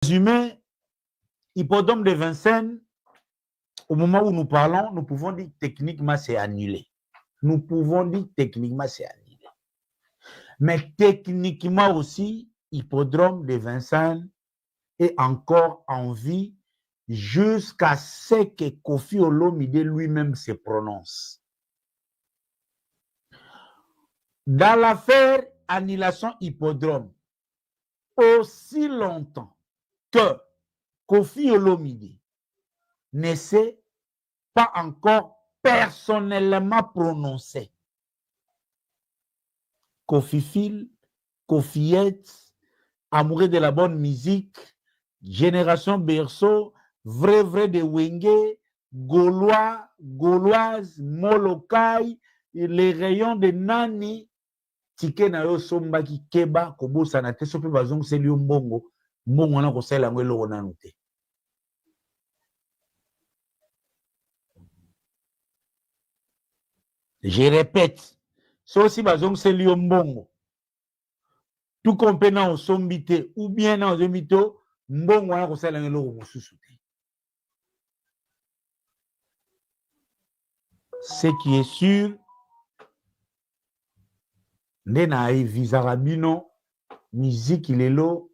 Résumé, hippodrome de Vincennes, au moment où nous parlons, nous pouvons dire techniquement c'est annulé. Nous pouvons dire techniquement c'est annulé. Mais techniquement aussi, hippodrome de Vincennes est encore en vie jusqu'à ce que Kofi Olomide lui-même se prononce. Dans l'affaire annulation hippodrome, aussi longtemps que Kofi Olomide ne s'est pas encore personnellement prononcé. Kofi Phil, Kofiette, amoureux de la bonne musique, Génération Berceau, vrai de Wenge, Gaulois, Gauloise, Molokai, les rayons de Nani, tike na yo sombaki keba kobosana te sope bazong seli yo mbongo na kosala yango eloko nanu te. Je répète, so si bazong seli yo mbongo tout compte na osombi te ou bien na ozombi te mbongo na kosala yango eloko mosusu te. Ce qui est sûr, nde na evizaka bino miziki lelo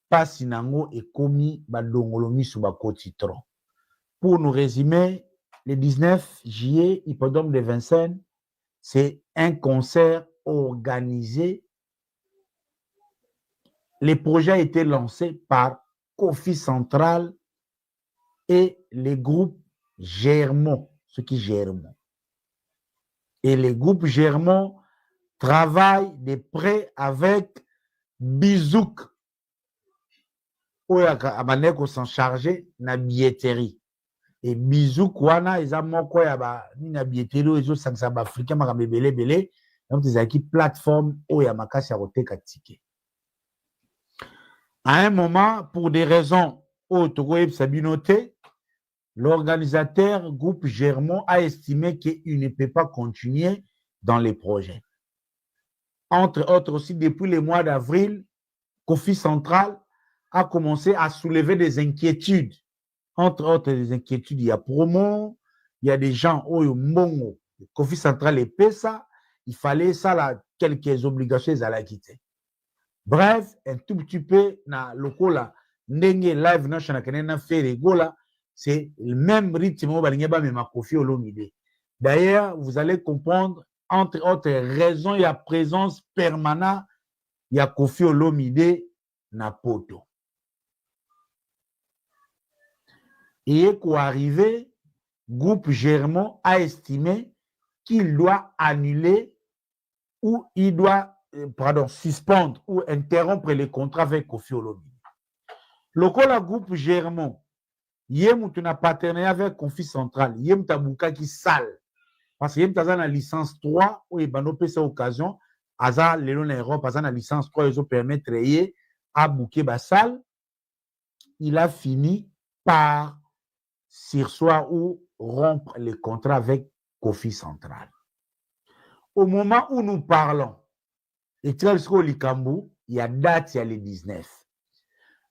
pasi nango ekomi badongolo miso bakoti tron. Pour nous résumer, le 19 juillet, hippodrome de Vincennes, c'est un concert organisé. Le projet a été lancé par Kofi Central et les groupes Germont, ceux qui Germont. Et les groupes Germont travaillent de près avec Bizouk, où il s'en charger na billetterie. Et Bizouk, wana, ils ont quoi na billetterie, ils ont ça africain, makambe belé, donc ils ont qui plateforme où il y a makasi à roteka ticket. À un moment, pour des raisons autres, Sabinoté, l'organisateur groupe Germont a estimé qu'il ne peut pas continuer dans les projets. Entre autres aussi, depuis le mois d'avril, Kofi Central a commencé à soulever des inquiétudes. Entre autres, des inquiétudes, il y a promo, il y a des gens, Mbongo, Kofi Central et Pesa, il fallait ça, là, quelques obligations à la quitter. Bref, un tout petit peu, na lokola, ndenge live na chanakene na faire gola, c'est le même rythme au balingeba mais ma Kofi Olomide. D'ailleurs, vous allez comprendre, entre autres raisons, il y a présence permanente, il y a Kofi Olomide na poto. Et qu'au arrivé, groupe Germont a estimé qu'il doit annuler ou il doit suspendre ou interrompre les contrats avec Kofi Olomide. Le groupe Germont, yem tu na partenariat avec Kofi Central, yem tabuka qui sale. Parce que yem taza na licence 3 ou ebano pesa occasion, aza lelo na Europe, aza na licence 3, ils ont permettre yé à bouquer basal. Il a fini par sursoir ou rompre les contrats avec Kofi Central. Au moment où nous parlons, et Tchalsko Likambu, il y a date, il y a le 19.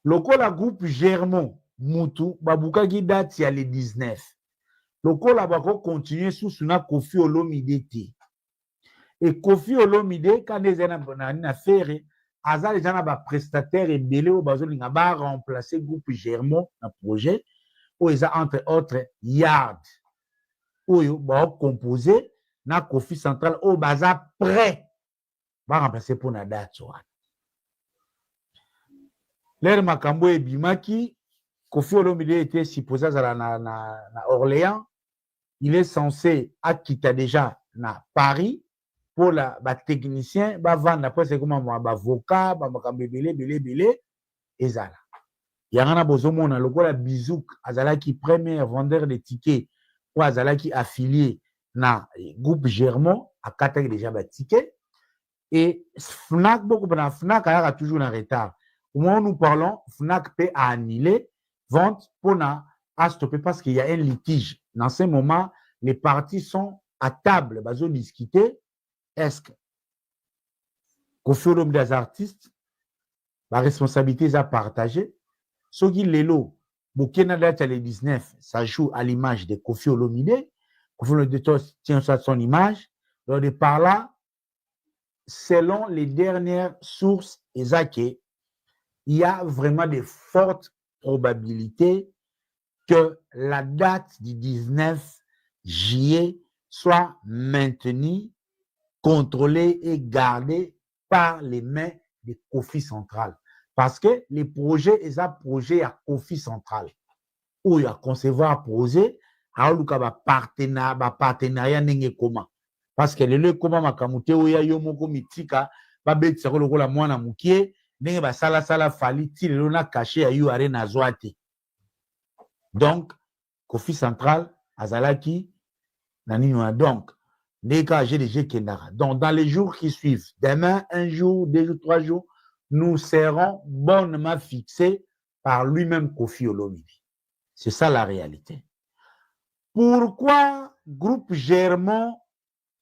Le groupe Germont, Moutou, Babouka qui date, il y a le 19. Le bako continue sous suna Kofi Olomide. Et Kofi Olomide, quand les gens ont affaire, Aza les gens ont prestataire et belé au bazon, ils ont remplacé le groupe Germont dans le projet, où ils ont entre autres Yard, où ils ont composé, na Kofi Central, où baza prêt. Va remplacer pour la date. L'air Makambo et Bimaki, Kofi Olomide était supposé à Orléans. Il est censé quitter déjà à Paris pour la technicien, vendre après c'est comme un avocat, belé, et ça. Il y a un besoin de le Bizouk, Azala qui premier vendeur de tickets, ou Azala qui affilié na groupe Germont, à Qatar déjà des tickets. Et Fnac, beaucoup de Fnac a toujours en retard. Au moment où nous parlons, Fnac peut annuler vente pour à stopper parce qu'il y a un litige. Dans ce moment, les parties sont à table, ils ont discuté. Est-ce que Kofi Olomide des artistes, la responsabilité est à partager? Soki Lelo, Bokena date les 19, ça joue à l'image de Kofi Olomide. Kofi Olomide tient ça son image. Donc, de par là, selon les dernières sources, il y a vraiment de fortes probabilités que la date du 19 juillet soit maintenue, contrôlée et gardée par les mains de Kofi Central. Parce que les projets, ils ont projet à Kofi Central. Où il y a concevoir projet, à partenariat n'est comment. Parce que le comment makamute où il y a yomoko mitika, babet sako la mwana mukie, n'est ba sala fali ti le na caché à yu arena zoate. Donc, Kofi Central, Azalaki, Naninoa. Donc, donc, dans les jours qui suivent, demain, un jour, 2 jours, 3 jours, nous serons bonnement fixés par lui-même Kofi Olomide. C'est ça la réalité. Pourquoi Groupe Germont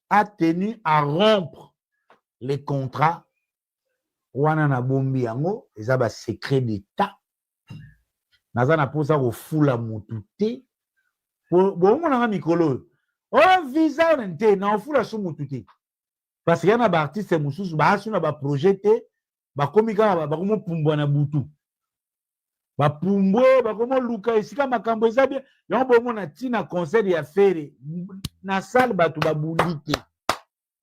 a tenu à rompre les contrats? Wana bombi yango, ezaba secret d'État. Nazana posa ko fula mutute. Bon na mikolo. Oh visa nte na fula su mutute. Parce qu'il y a un artiste mususu ba asuna ba projeté ba komika ba komo pumbwa na butu. Ba pumbwe ba komo luka esika makambo ezabia yo bomo na tina conseil ya faire na salle batu ba bulite.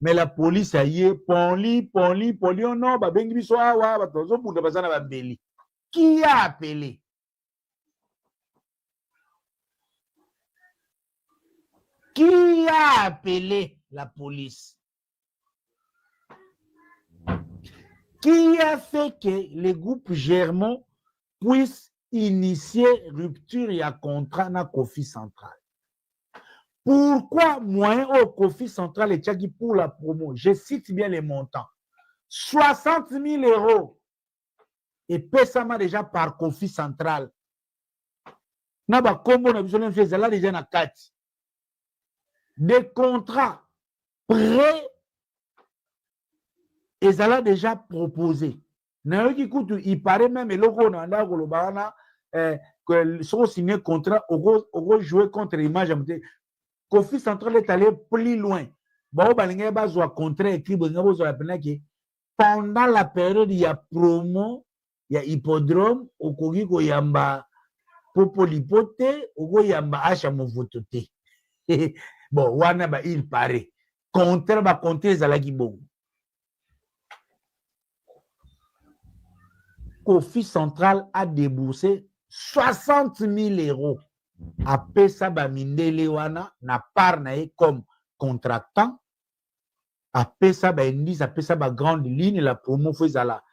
Mais la police a yé ponli oh non ba bengi biso awa ba tozo bunda bazana ba mbeli. Qui a appelé? Qui a appelé la police? Qui a fait que les groupes Germont puissent initier rupture et contrat na Kofi Central? Pourquoi moyen au Kofi Central et Tchaki pour la promo? Je cite bien les montants. 60 000 € et payé déjà par Kofi Central. Na ba kombo na biso même fait là déjà na 4. Des contrats prêts et ça l'a déjà proposé. Il paraît même que si signé contrat, on jouer contre l'image. Kofi Central est allé plus loin. Pendant la période, il y a promo, il y a hippodrome, au Kogiko Yamba Popolipote, au Yamba Hachamovotote. Bon, wana ba il paraît. Contrat ba compter Zalaki bon. Kofi Central a déboursé 60 000 € à Pesa Bamindele wana na parnae comme contractant. À Pesa Bendis, à Pesa ba grande ligne, la promo faisait la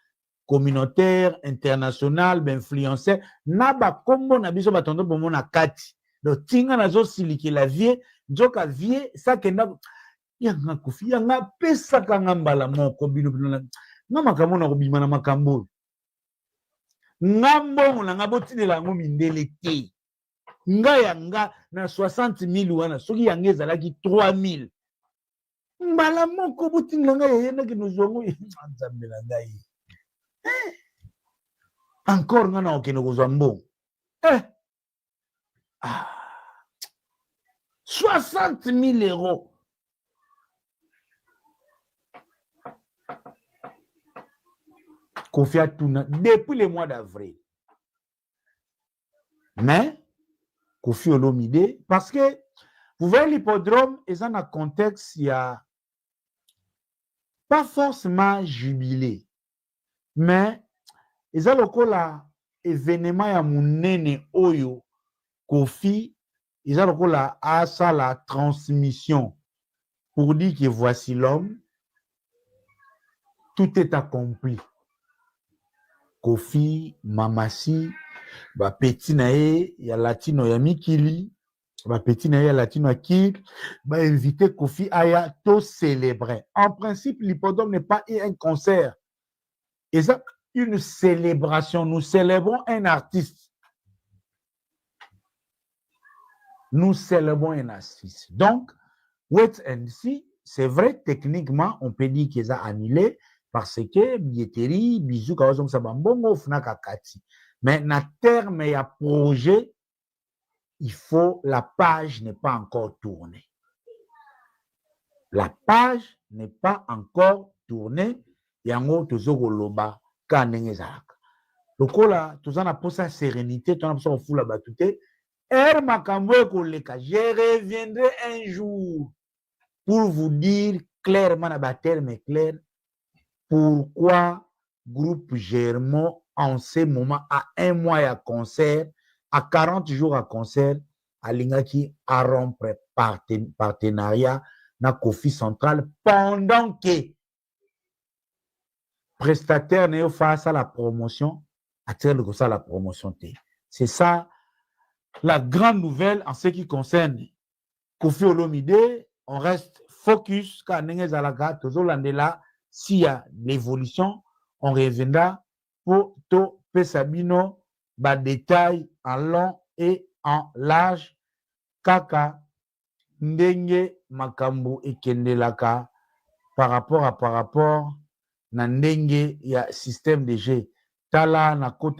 communautaire, internationale, influenceur. Na ba kombo na biso batondo bomo na kati. Donc tinga na zo siliki la vie, joka vie, ça que na yanga Kofi yanga Pesa kanga mbala moko bino bino na makambo na kobima na makambo. Ngambo na ngabotinela yango mindele te. Nga yanga na 60 000 wana soki yanga ezalaki 3 000. Mbala moko botinela nga yena ke nozongo nzambe na ngai. Encore nga na okeno kozwa mbongo. 60 000 €. Kofi Atuna depuis le mois d'avril. Mais Kofi Olomide, parce que vous voyez l'hippodrome, ils ont un contexte, il y a pas forcément jubilé, mais ils ont un événement ya munene oyo Kofi, ils ont la transmission pour dire que voici l'homme, tout est accompli. Kofi, Mamasi, ba petit nae ya latino ya mikili, ba petit nae ya latino akil, ba invité Kofi aya to célébrer. En principe, l'hippodrome n'est pas un concert. Et ça, une célébration. Nous célébrons un artiste. Nous célébrons un artiste. Donc, wait and see, c'est vrai, techniquement, on peut dire qu'ils ont annulé parce que billetterie, bisous, kawazong sabambongo, fnaka kati. Mais na terme il y a projet, il faut, la page n'est pas encore tournée. La page n'est pas encore tournée. Yango tozoko loba ka ndenge ezalaka. Lokola tozana posa sérénité, tozana posa kofula batute. Makambo ekoleka, je reviendrai un jour pour vous dire clairement na terme clair pourquoi groupe Germont en ce moment à 1 mois à concert, à 40 jours à concert, à l'ingaki à rompre partenariat na Kofi Central pendant que prestataire n'est face à la promotion, à tirer ça la promotion. C'est ça la grande nouvelle en ce qui concerne Kofi Olomide. On reste focus quand Nenges Alaga, toujours l'andela, s'il y a l'évolution, on reviendra pour tout Pesabino, bas détail en long et en large, kaka ndenge makambo ekendelaka par rapport na ndenge ya système de jeu. Tala na kota